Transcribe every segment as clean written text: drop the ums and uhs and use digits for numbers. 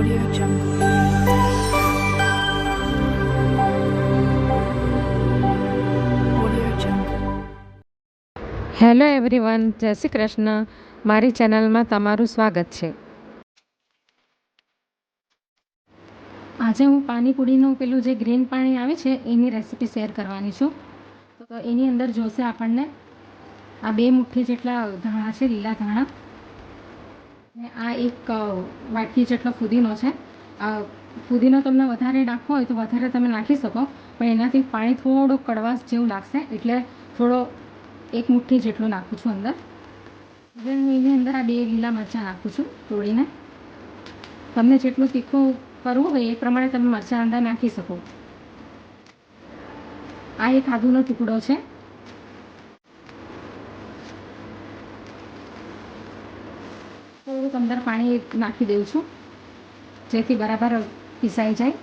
Audio Jungle. Audio Jungle. Hello everyone, જય શ્રી કૃષ્ણ. મારી ચેનલમાં તમારું સ્વાગત છે. આજે હું પાણીપુરીનું પેલું જે ગ્રીન પાણી આવે છે એની રેસીપી શેર કરવાની છું. તો એની અંદર જોશે આપણને આ 2 મુઠ્ઠી જેટલા ધાણા છે, લીલા ધાણા, ને આ એક વાટકી જેટલો ફુદીનો છે. ફુદીનો તમને વધારે નાખવો હોય તો વધારે તમે નાખી શકો, પણ એનાથી પાણી થોડુંક કડવાશ જેવું લાગશે, એટલે થોડો 1 મુઠ્ઠી જેટલું નાખું છું અંદર. હવે હું એની અંદર આ 2 લીલા મરચાં નાખું છું તોડીને. તમને જેટલું તીખું કરવું હોય એ પ્રમાણે તમે મરચાં અંદર નાખી શકો. આ એક આદુનો ટુકડો છે. થોડુંક અંદર પાણી નાખી દઉં છું જેથી બરાબર પીસાઈ જાય.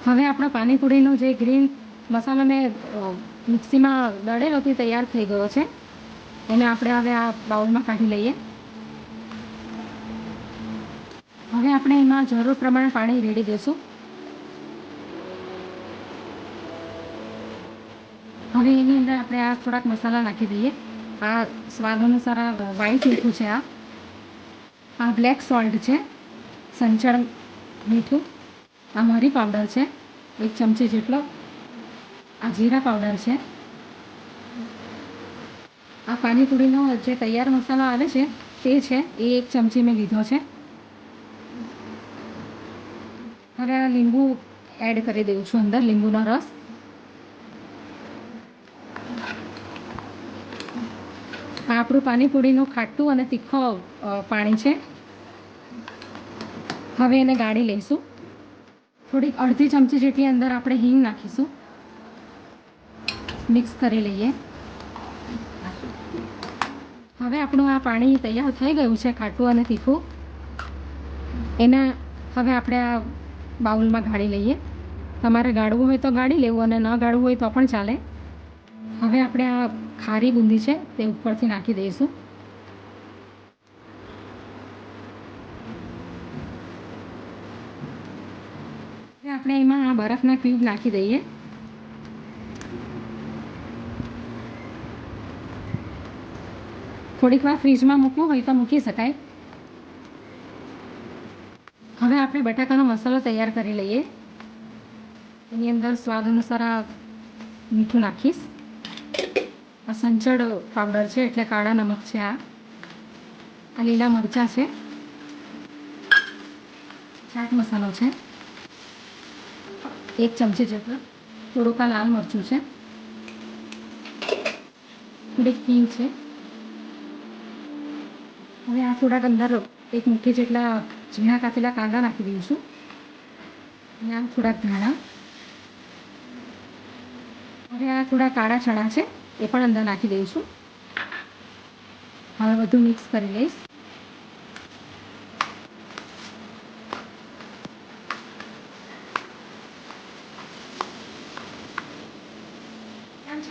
હવે આપણો પાણીપુરીનો જે ગ્રીન મસાલો મેં મિક્સીમાં દળેલો તે તૈયાર થઈ ગયો છે. એને આપણે હવે આ બાઉલમાં કાઢી લઈએ. હવે આપણે એમાં જરૂર પ્રમાણે પાણી રેડી દઈશું. હવે એની અંદર આપણે આ થોડાક મસાલા નાખી દઈએ. આ સ્વાદ અનુસાર આ વ્હાઈટ મીઠું છે, આ બ્લેક સોલ્ટ છે, સંચળ મીઠું, આ મરી પાવડર છે 1 ચમચી જેટલો, આ જીરા પાવડર છે, આ પાણીપુરીનો જે તૈયાર મસાલો આવે છે તે છે, એ 1 ચમચી મેં લીધો છે. હવે આ લીંબુ એડ કરી દઉં છું અંદર, લીંબુનો રસ. આ આપણું પાણીપુરીનું ખાટું અને તીખો પાણી છે. હવે એને ગાળી લઈશું. થોડીક અડધી ચમચી જેટલી અંદર આપણે હિંગ નાખીશું. મિક્સ કરી લઈએ. હવે આપણું આ પાણી તૈયાર થઈ ગયું છે, ખાટું અને તીખું. એના હવે આપણે આ બાઉલમાં ગાળી લઈએ. તમારે ગાળવું હોય તો ગાળી લેવું, અને ન ગાળવું હોય તો પણ ચાલે. હવે આપણે આ ખારી બુંદી છે તે ઉપરથી નાખી દઈશું. હવે આપણે એમાં આ બરફના ક્યુબ નાખી દઈએ. થોડીક વાર ફ્રીજમાં મૂકવું હોય તો મૂકી શકાય. હવે આપણે બટાકાનો મસાલો તૈયાર કરી લઈએ. એની અંદર સ્વાદ અનુસાર આ મીઠું નાખીશ. આ સંચળ પાવડર છે એટલે કાળા નમક છે, આ લીલા મરચાં છે, ચાટ મસાલો છે 1 ચમચી જેટલો, થોડુંક આ લાલ મરચું છે, થોડીક હિંગ છે. હવે આ થોડાક અંદર 1 મુઠ્ઠી જેટલા ઝીણા કાપેલા કાંદા નાખી દઈશું, અને આ થોડાક ધાણા. હવે આ થોડા કાળા ચણા છે એ પણ અંદર નાખી દઈશું. હવે બધું મિક્સ કરી લઈશ.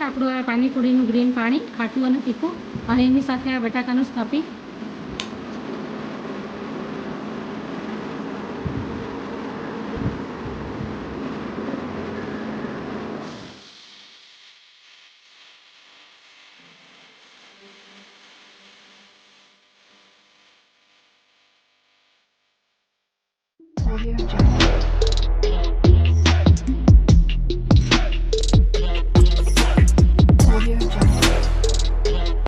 આપણું આ પાણીપુરીનું ગ્રીન પાણી ખાટું અને તીખું, અને એની સાથે આ બટાકાનું સ્ટફિંગ. Audio Jungle.